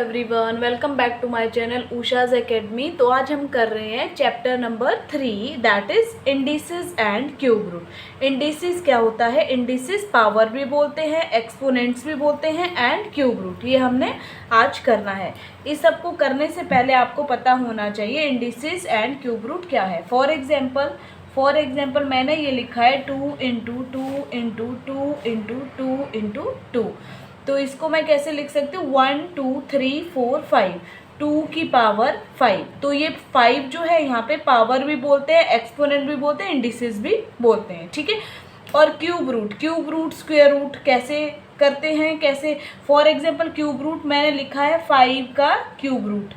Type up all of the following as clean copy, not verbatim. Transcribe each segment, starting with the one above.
Everyone, welcome back to my channel Usha's academy. तो आज हम कर रहे हैं chapter number 3, that is indices and cube root. Indices क्या होता है? इंडिसेस पावर भी बोलते हैं, एक्सपोनेंट्स भी बोलते हैं एंड क्यूब रूट। ये हमने आज करना है। इस सब को करने से पहले आपको पता होना चाहिए इंडिसेस एंड क्यूब रूट क्या है। फॉर एग्जाम्पल मैंने ये लिखा है 2 इंटू 2 इंटू 2 इंटू 2 इंटू 2। तो इसको मैं कैसे लिख सकती हूँ? 1 2 3 4 5, 2 की पावर 5। तो ये 5 जो है यहाँ पे पावर भी बोलते हैं, एक्सपोनेंट भी बोलते हैं, इंडिसेस भी बोलते हैं, ठीक है। और क्यूब रूट स्क्वायर रूट कैसे करते हैं, कैसे? फॉर एग्जाम्पल क्यूब रूट मैंने लिखा है 5 का क्यूब रूट,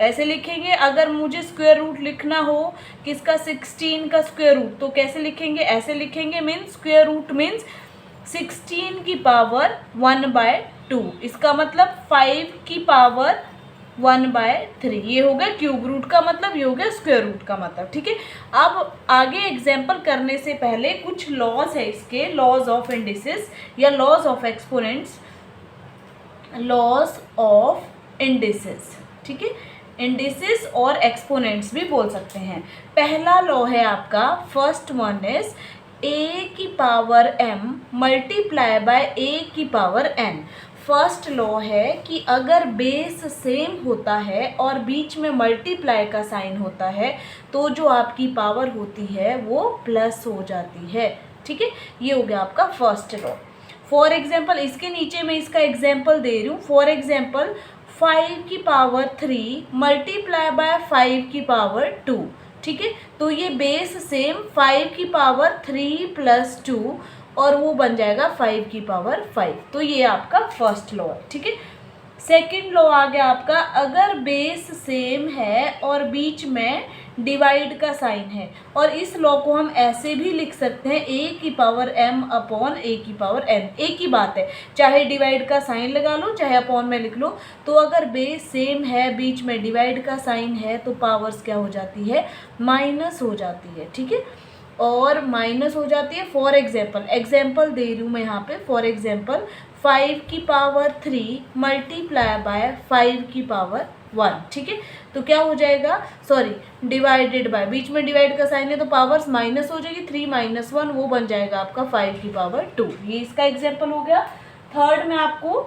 ऐसे लिखेंगे। अगर मुझे स्क्वायर रूट लिखना हो किसका? 16 का स्क्वायर रूट, तो कैसे लिखेंगे? ऐसे लिखेंगे। मीन्स स्क्वायर रूट मीन्स 16 की पावर 1/2। इसका मतलब 5 की पावर 1/3। ये हो गया क्यूब रूट का मतलब, ये हो गया स्क्वायर रूट का मतलब, ठीक है। अब आगे एग्जाम्पल करने से पहले कुछ लॉज है इसके, लॉज ऑफ इंडिसेस या laws of exponents, laws of indices, ठीक है। इंडिसेस और एक्सपोनेंट्स भी बोल सकते हैं। पहला लॉ है आपका, फर्स्ट वन इज a की power m multiply by a की पावर n। फर्स्ट लॉ है कि अगर बेस सेम होता है और बीच में मल्टीप्लाई का साइन होता है तो जो आपकी पावर होती है वो प्लस हो जाती है, ठीक है। ये हो गया आपका फर्स्ट लॉ। फॉर एग्जाम्पल इसके नीचे मैं इसका एग्जाम्पल दे रही हूँ। फॉर एग्जाम्पल 5 की पावर 3 मल्टीप्लाई बाय 5 की पावर 2, ठीक है। तो ये बेस सेम 5 की पावर 3 प्लस 2 और वो बन जाएगा 5 की पावर 5। तो ये आपका फर्स्ट लॉ है, ठीक है। सेकेंड लॉ आ गया आपका, अगर बेस सेम है और बीच में डिवाइड का साइन है, और इस लॉ को हम ऐसे भी लिख सकते हैं a की पावर m अपॉन a की पावर n। एक ही बात है, चाहे डिवाइड का साइन लगा लो चाहे अपॉन में लिख लो। तो अगर बेस सेम है बीच में डिवाइड का साइन है तो पावर्स क्या हो जाती है? माइनस हो जाती है, ठीक है। और माइनस हो जाती है। फॉर एग्जाम्पल दे रही हूँ मैं यहाँ पे। फॉर एग्जाम्पल 5 की पावर 3 मल्टीप्लाई बाय 5 की पावर 1, ठीक है। तो क्या हो जाएगा? सॉरी, डिवाइडेड बाय, बीच में डिवाइड का साइन है तो पावर्स माइनस हो जाएगी। 3 माइनस 1 वो बन जाएगा आपका 5 की पावर 2। ये इसका एग्जाम्पल हो गया। थर्ड में आपको,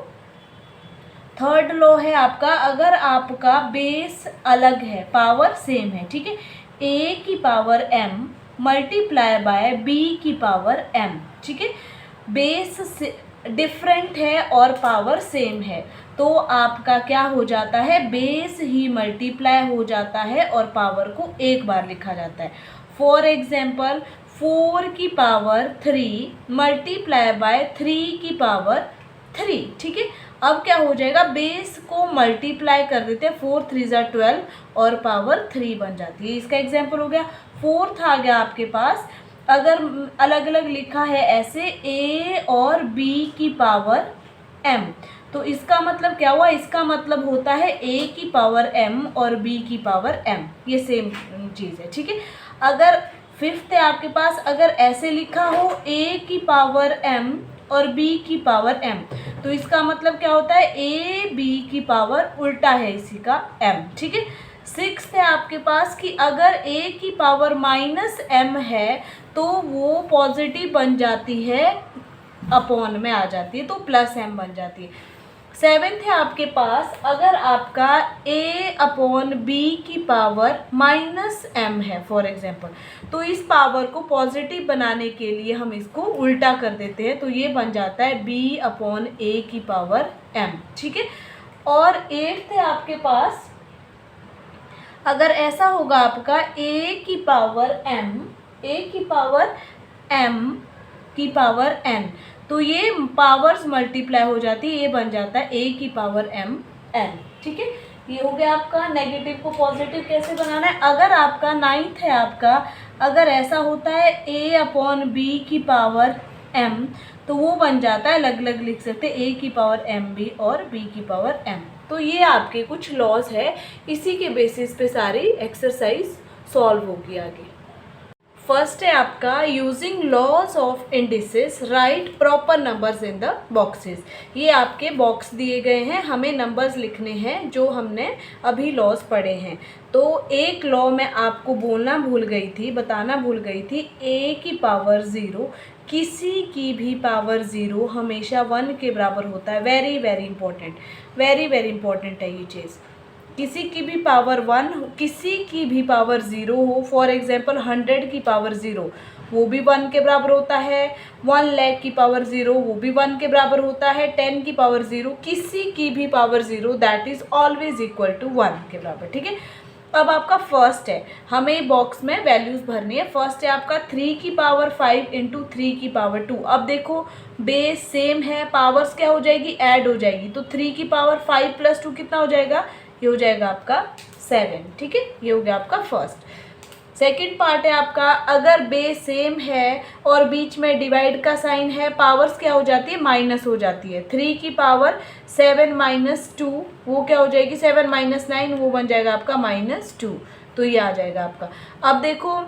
थर्ड लॉ है आपका, अगर आपका बेस अलग है पावर सेम है, ठीक है, a की power m multiply by b की पावर m, ठीक है। बेस डिफरेंट है और पावर सेम है तो आपका क्या हो जाता है? बेस ही मल्टीप्लाई हो जाता है और पावर को एक बार लिखा जाता है। फॉर एग्जाम्पल 4 की पावर 3 मल्टीप्लाई बाय 3 की पावर 3, ठीक है। अब क्या हो जाएगा? बेस को मल्टीप्लाई कर देते हैं, 4 3 ज़ा 12 और पावर 3 बन जाती है। इसका एग्जाम्पल हो गया। फोर्थ आ गया आपके पास, अगर अलग अलग लिखा है ऐसे a और b की पावर m, तो इसका मतलब क्या हुआ? इसका मतलब होता है a की पावर m और b की पावर m, ये सेम चीज़ है, ठीक है। अगर फिफ्थ है आपके पास, अगर ऐसे लिखा हो a की पावर m और b की पावर m, तो इसका मतलब क्या होता है? a b की पावर उल्टा है इसी का m, ठीक है। सिक्स्थ है आपके पास कि अगर a की पावर माइनस m है तो वो पॉजिटिव बन जाती है, अपॉन में आ जाती है तो प्लस m बन जाती है। सेवेंथ है आपके पास, अगर आपका a अपॉन b की पावर माइनस m है फॉर एग्जाम्पल, तो इस पावर को पॉजिटिव बनाने के लिए हम इसको उल्टा कर देते हैं तो ये बन जाता है b अपॉन a की पावर m, ठीक है। और एट्थ है आपके पास, अगर ऐसा होगा आपका a की पावर m की पावर n, तो ये पावर्स मल्टीप्लाई हो जाती है, ये बन जाता है a की पावर m n, ठीक है। ये हो गया आपका। नेगेटिव को पॉजिटिव कैसे बनाना है? अगर आपका नाइन्थ है आपका, अगर ऐसा होता है a अपॉन b की पावर m, तो वो बन जाता है, अलग अलग लिख सकते हैं, a की पावर mb और b की पावर m। तो ये आपके कुछ लॉज है, इसी के बेसिस पे सारी एक्सरसाइज सॉल्व होगी आगे। फर्स्ट है आपका using laws of indices write proper numbers in the boxes. ये आपके बॉक्स दिए गए हैं, हमें नंबर्स लिखने हैं जो हमने अभी लॉज पढ़े हैं। तो एक लॉ मैं आपको बोलना भूल गई थी, बताना भूल गई थी, a की पावर 0 किसी की भी पावर 0 हमेशा 1 के बराबर होता है। Very very important, very very important है ये चीज़। किसी की भी पावर 1, किसी की भी पावर 0 हो, फॉर एग्जांपल 100 की पावर 0 वो भी 1 के बराबर होता है, 1 लाख की पावर 0 वो भी 1 के बराबर होता है, 10 की पावर 0 किसी की भी power 0 that is always equal to 1 के बराबर। ठीक है, अब आपका फर्स्ट है, हमें बॉक्स में वैल्यूज भरनी है। फर्स्ट है आपका 3 की पावर 5 इंटू 3 की पावर 2। अब देखो बेस सेम है, पावर्स क्या हो जाएगी, ऐड हो जाएगी। तो 3 की पावर 5 प्लस 2 कितना हो जाएगा, ये हो जाएगा आपका 7। ठीक है, ये हो गया आपका फर्स्ट। सेकेंड पार्ट है आपका, अगर बेस सेम है और बीच में डिवाइड का साइन है, पावर्स क्या हो जाती है, माइनस हो जाती है। 3 की पावर 7 माइनस 2 वो क्या हो जाएगी, 7 माइनस 9 वो बन जाएगा आपका -2। तो ये आ जाएगा आपका। अब देखो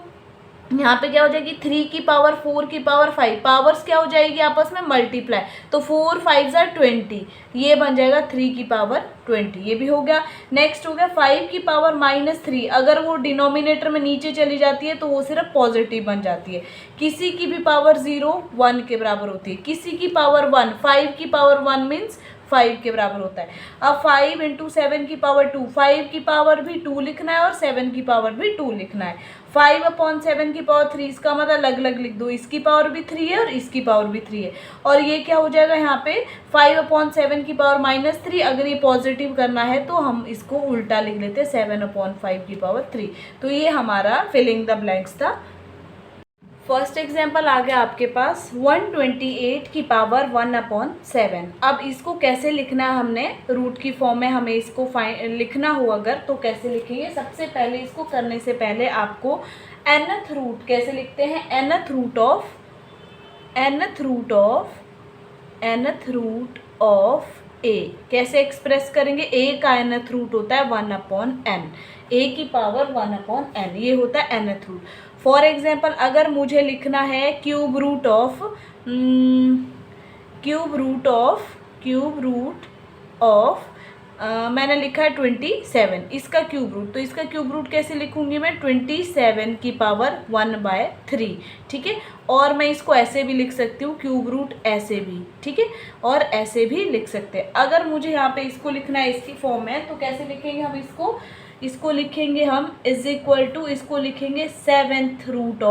यहाँ पे क्या हो जाएगी, 3 की पावर 4 की पावर 5, पावर्स क्या हो जाएगी आपस में मल्टीप्लाई, तो 4 5 ज़ा 20, ये बन जाएगा 3 की पावर 20, ये भी हो गया। नेक्स्ट हो गया 5 की पावर -3, अगर वो डिनोमिनेटर में नीचे चली जाती है तो वो सिर्फ पॉजिटिव बन जाती है। किसी की भी पावर 0 1 के बराबर होती है, किसी की पावर 1, 5 की पावर 1 मीन्स 5 के बराबर होता है। अब 5 इंटू 7 की पावर 2, 5 की पावर भी 2 लिखना है और 7 की पावर भी 2 लिखना है। 5/7 की पावर 3, इसका मतलब अलग अलग लिख दो, इसकी पावर भी 3 है और इसकी पावर भी 3 है। और ये क्या हो जाएगा यहाँ पे 5/7 की पावर -3, अगर ये पॉजिटिव करना है तो हम इसको उल्टा लिख लेते हैं 7/5 की पावर 3। तो ये हमारा फिलिंग द ब्लैंक्स था। फर्स्ट एग्जाम्पल आ गया आपके पास 128 की पावर 1/7। अब इसको कैसे लिखना है, हमने रूट की फॉर्म में हमें इसको लिखना हो अगर तो कैसे लिखेंगे। सबसे पहले इसको करने से पहले आपको nth रूट कैसे लिखते हैं, nth रूट ऑफ a कैसे एक्सप्रेस करेंगे। a का nth रूट होता है 1/n, a की पावर 1/n, ये होता है nth रूट। फॉर एग्जाम्पल अगर मुझे लिखना है क्यूब रूट ऑफ मैंने लिखा है 27, इसका क्यूब रूट, तो इसका क्यूब रूट कैसे लिखूंगी मैं, 27 की पावर 1/3। ठीक है, और मैं इसको ऐसे भी लिख सकती हूँ, क्यूब रूट ऐसे भी, ठीक है, और ऐसे भी लिख सकते हैं। अगर मुझे यहाँ पे इसको लिखना है इसकी फॉर्म में तो कैसे लिखेंगे हम इसको लिखेंगे हम इज इक्वल टू, इसको लिखेंगे 7th रूट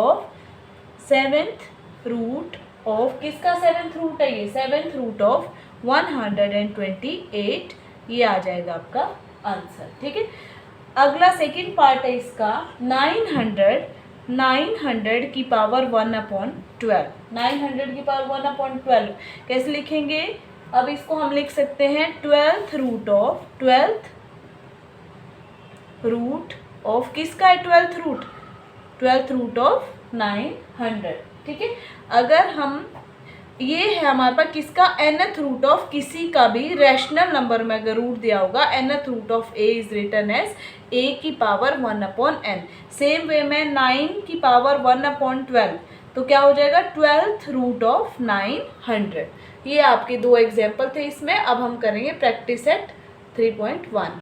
ऑफ किसका 7th रूट है, ये 7th रूट ऑफ 128, ये आ जाएगा आपका आंसर। ठीक है, अगला सेकंड पार्ट है इसका 900 की पावर 1/12, 900 की पावर 1/12 कैसे लिखेंगे। अब इसको हम लिख सकते हैं 12th रूट ऑफ किसका है, 12th रूट ऑफ 900। ठीक है, अगर हम ये है हमारे पास किसका, nth रूट ऑफ किसी का भी रैशनल नंबर में अगर रूट दिया होगा, nth root of a is written as a की पावर 1/n। सेम वे में 9 की पावर 1/12 तो क्या हो जाएगा 12th रूट ऑफ 900। ये आपके दो एग्जाम्पल थे इसमें। अब हम करेंगे प्रैक्टिस सेट 3.1।